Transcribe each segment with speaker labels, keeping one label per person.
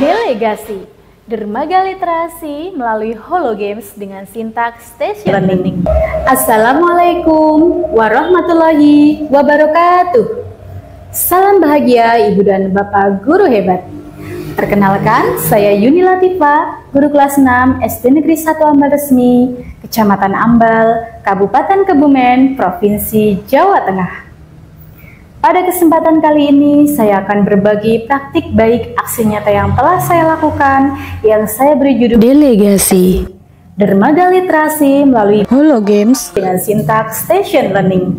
Speaker 1: Delegasi dermaga literasi melalui hologames dengan sintaks station learning. Assalamualaikum warahmatullahi wabarakatuh. Salam bahagia Ibu dan Bapak guru hebat. Perkenalkan, saya Yuni Latifah, guru kelas 6 SD Negeri 1 Ambal Resmi, Kecamatan Ambal, Kabupaten Kebumen, Provinsi Jawa Tengah. Pada kesempatan kali ini, saya akan berbagi praktik baik aksi nyata yang telah saya lakukan, yang saya beri judul Delegasi Dermaga Literasi melalui hologames dengan sintaks station learning.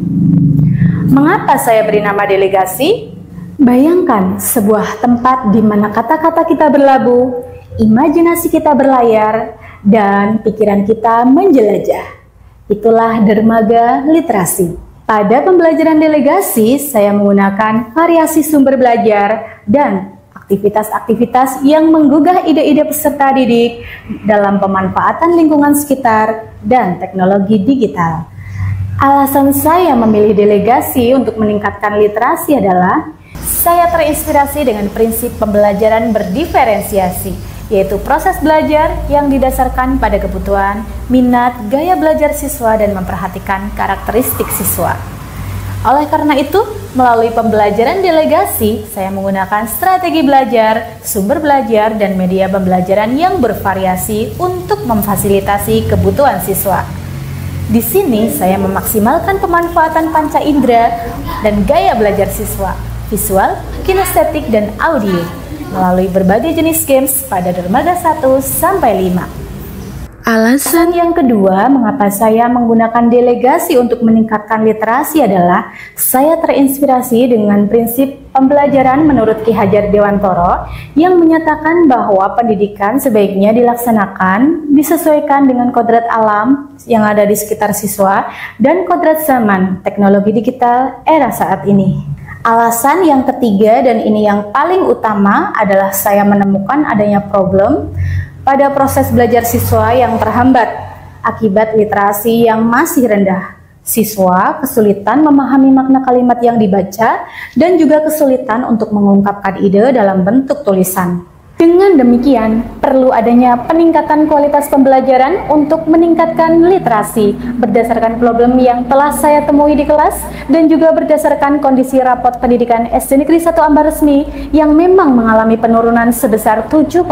Speaker 1: Mengapa saya beri nama delegasi? Bayangkan sebuah tempat di mana kata-kata kita berlabuh, imajinasi kita berlayar, dan pikiran kita menjelajah. Itulah dermaga literasi. Pada pembelajaran delegasi, saya menggunakan variasi sumber belajar dan aktivitas-aktivitas yang menggugah ide-ide peserta didik dalam pemanfaatan lingkungan sekitar dan teknologi digital. Alasan saya memilih delegasi untuk meningkatkan literasi adalah saya terinspirasi dengan prinsip pembelajaran berdiferensiasi, yaitu proses belajar yang didasarkan pada kebutuhan, minat, gaya belajar siswa, dan memperhatikan karakteristik siswa. Oleh karena itu, melalui pembelajaran delegasi, saya menggunakan strategi belajar, sumber belajar, dan media pembelajaran yang bervariasi untuk memfasilitasi kebutuhan siswa. Di sini, saya memaksimalkan pemanfaatan panca indera dan gaya belajar siswa, visual, kinestetik, dan audio, melalui berbagai jenis games pada dermaga 1 sampai 5. Alasan yang kedua mengapa saya menggunakan delegasi untuk meningkatkan literasi adalah saya terinspirasi dengan prinsip pembelajaran menurut Ki Hajar Dewantoro yang menyatakan bahwa pendidikan sebaiknya dilaksanakan disesuaikan dengan kodrat alam yang ada di sekitar siswa dan kodrat zaman teknologi digital era saat ini. Alasan yang ketiga dan ini yang paling utama adalah saya menemukan adanya problem pada proses belajar siswa yang terhambat akibat literasi yang masih rendah. Siswa kesulitan memahami makna kalimat yang dibaca dan juga kesulitan untuk mengungkapkan ide dalam bentuk tulisan. Dengan demikian, perlu adanya peningkatan kualitas pembelajaran untuk meningkatkan literasi berdasarkan problem yang telah saya temui di kelas dan juga berdasarkan kondisi rapot pendidikan SD Negeri 1 Ambal Resmi yang memang mengalami penurunan sebesar 7,25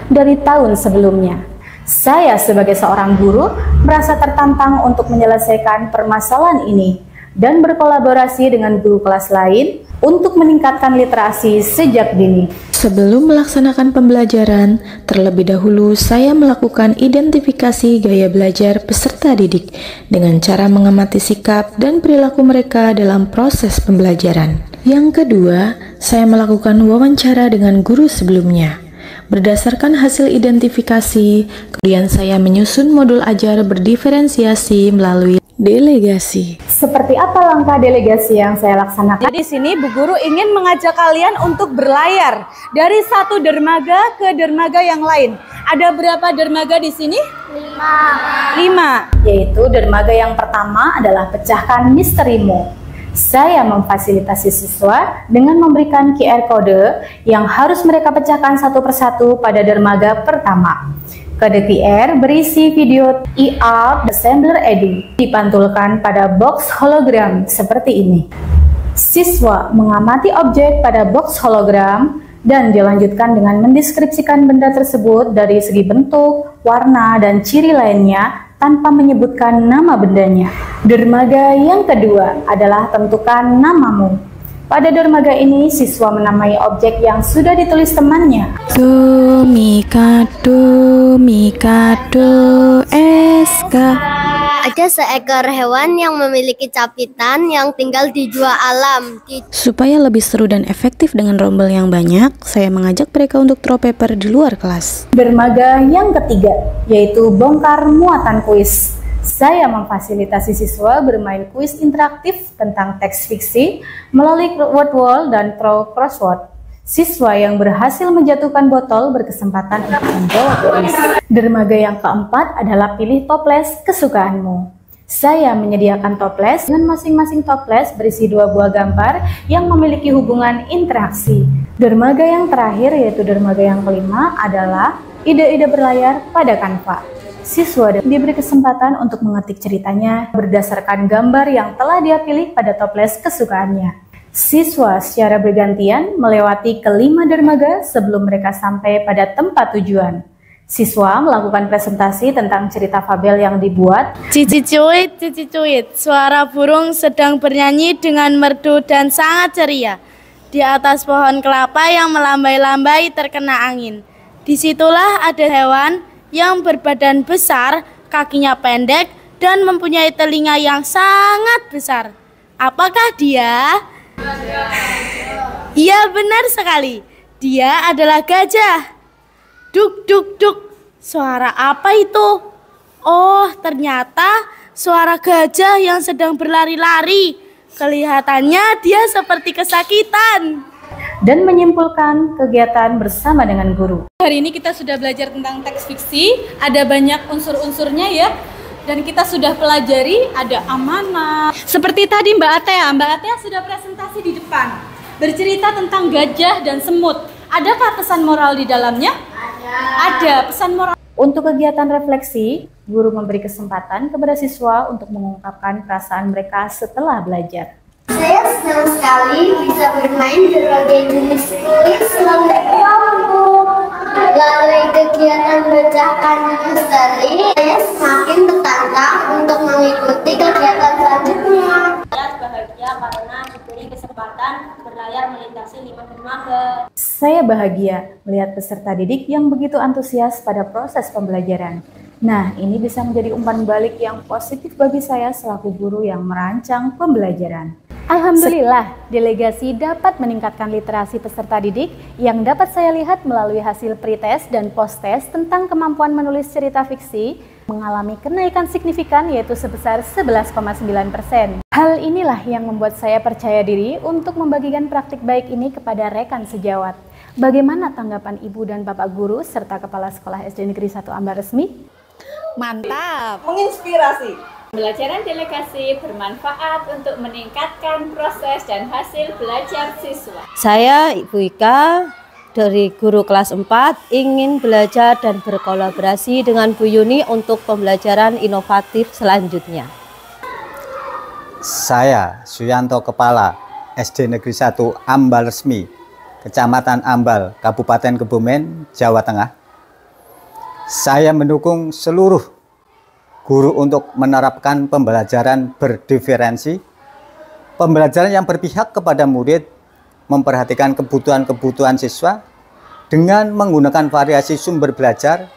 Speaker 1: dari tahun sebelumnya. Saya sebagai seorang guru merasa tertantang untuk menyelesaikan permasalahan ini dan berkolaborasi dengan guru kelas lain untuk meningkatkan literasi sejak dini.
Speaker 2: Sebelum melaksanakan pembelajaran, terlebih dahulu saya melakukan identifikasi gaya belajar peserta didik dengan cara mengamati sikap dan perilaku mereka dalam proses pembelajaran. Yang kedua, saya melakukan wawancara dengan guru sebelumnya. Berdasarkan hasil identifikasi, kemudian saya menyusun modul ajar berdiferensiasi melalui delegasi.
Speaker 1: Seperti apa langkah delegasi yang saya laksanakan? Di sini Bu Guru ingin mengajak kalian untuk berlayar dari satu dermaga ke dermaga yang lain. Ada berapa dermaga di sini? 5. Yaitu dermaga yang pertama adalah pecahkan misterimu. Saya memfasilitasi siswa dengan memberikan QR code yang harus mereka pecahkan satu persatu pada dermaga pertama. Kode QR berisi video e-art Assembler Edu dipantulkan pada box hologram seperti ini. Siswa mengamati objek pada box hologram dan dilanjutkan dengan mendeskripsikan benda tersebut dari segi bentuk, warna, dan ciri lainnya tanpa menyebutkan nama bendanya. Dermaga yang kedua adalah tentukan namamu. Pada dermaga ini, siswa menamai objek yang sudah ditulis temannya.
Speaker 2: Mikado, SK.
Speaker 3: Ada seekor hewan yang memiliki capitan yang tinggal di dua alam.
Speaker 2: Supaya lebih seru dan efektif dengan rombel yang banyak, saya mengajak mereka untuk throw paper di luar kelas.
Speaker 1: Dermaga yang ketiga, yaitu bongkar muatan kuis. Saya memfasilitasi siswa bermain kuis interaktif tentang teks fiksi melalui word wall dan throw crossword. Siswa yang berhasil menjatuhkan botol berkesempatan untuk menjawab kuis. Dermaga yang keempat adalah pilih toples kesukaanmu. Saya menyediakan toples dengan masing-masing toples berisi 2 buah gambar yang memiliki hubungan interaksi. Dermaga yang terakhir, yaitu dermaga yang kelima, adalah ide-ide berlayar pada Canva. Siswa diberi kesempatan untuk mengetik ceritanya berdasarkan gambar yang telah dia pilih pada toples kesukaannya. Siswa secara bergantian melewati kelima dermaga sebelum mereka sampai pada tempat tujuan. Siswa melakukan presentasi tentang cerita fabel yang dibuat.
Speaker 4: Cici cuit, suara burung sedang bernyanyi dengan merdu dan sangat ceria. Di atas pohon kelapa yang melambai-lambai terkena angin. Disitulah ada hewan yang berbadan besar, kakinya pendek, dan mempunyai telinga yang sangat besar. Apakah dia? Iya, benar sekali. Dia adalah gajah. Duk, duk, duk. Suara apa itu? Oh, ternyata suara gajah yang sedang berlari-lari. Kelihatannya dia seperti kesakitan.
Speaker 1: Dan menyimpulkan kegiatan bersama dengan guru.
Speaker 5: Hari ini kita sudah belajar tentang teks fiksi. Ada banyak unsur-unsurnya ya. Dan kita sudah pelajari ada amanah. Seperti tadi Mbak Atea sudah presentasi di depan. Bercerita tentang gajah dan semut. Adakah pesan moral di dalamnya? Ada pesan moral.
Speaker 1: Untuk kegiatan refleksi, guru memberi kesempatan kepada siswa untuk mengungkapkan perasaan mereka setelah belajar.
Speaker 3: Saya senang sekali bisa bermain berbagai jenis kuis selama kelompok. Melalui kegiatan bacakan misteri, saya semakin tertantang untuk mengikuti kegiatan selanjutnya.
Speaker 6: Saya bahagia karena diberi kesempatan berlayar melintasi 5 dermaga.
Speaker 1: Saya bahagia melihat peserta didik yang begitu antusias pada proses pembelajaran. Nah, ini bisa menjadi umpan balik yang positif bagi saya selaku guru yang merancang pembelajaran. Alhamdulillah, delegasi dapat meningkatkan literasi peserta didik yang dapat saya lihat melalui hasil pretest dan post-test tentang kemampuan menulis cerita fiksi mengalami kenaikan signifikan yaitu sebesar 11,9%. Hal inilah yang membuat saya percaya diri untuk membagikan praktik baik ini kepada rekan sejawat. Bagaimana tanggapan Ibu dan Bapak Guru serta Kepala Sekolah SD Negeri 1 Ambar Resmi?
Speaker 7: Mantap, menginspirasi.
Speaker 8: Pembelajaran delegasi bermanfaat untuk meningkatkan proses dan hasil belajar siswa.
Speaker 7: Saya Ibu Ika dari guru kelas 4 ingin belajar dan berkolaborasi dengan Bu Yuni untuk pembelajaran inovatif selanjutnya.
Speaker 9: Saya Suyanto, Kepala SD Negeri 1 Ambal Resmi, Kecamatan Ambal, Kabupaten Kebumen, Jawa Tengah. Saya mendukung seluruh guru untuk menerapkan pembelajaran berdiferensi, pembelajaran yang berpihak kepada murid, memperhatikan kebutuhan-kebutuhan siswa dengan menggunakan variasi sumber belajar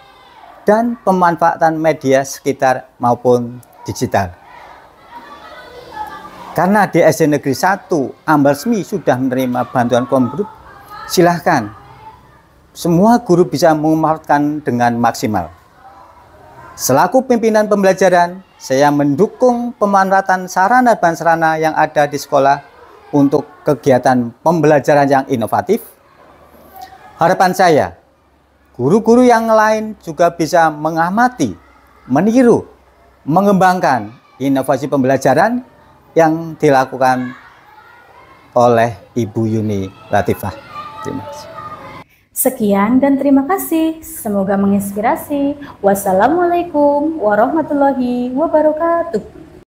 Speaker 9: dan pemanfaatan media sekitar maupun digital. Karena di SD Negeri 1 Ambal Resmi sudah menerima bantuan Komgrup, silahkan semua guru bisa memanfaatkan dengan maksimal. Selaku pimpinan pembelajaran, saya mendukung pemanfaatan sarana dan sarana yang ada di sekolah untuk kegiatan pembelajaran yang inovatif. Harapan saya, guru-guru yang lain juga bisa mengamati, meniru, mengembangkan inovasi pembelajaran yang dilakukan oleh Ibu Yuni Latifah. Terima kasih.
Speaker 1: Sekian dan terima kasih. Semoga menginspirasi. Wassalamualaikum warahmatullahi wabarakatuh.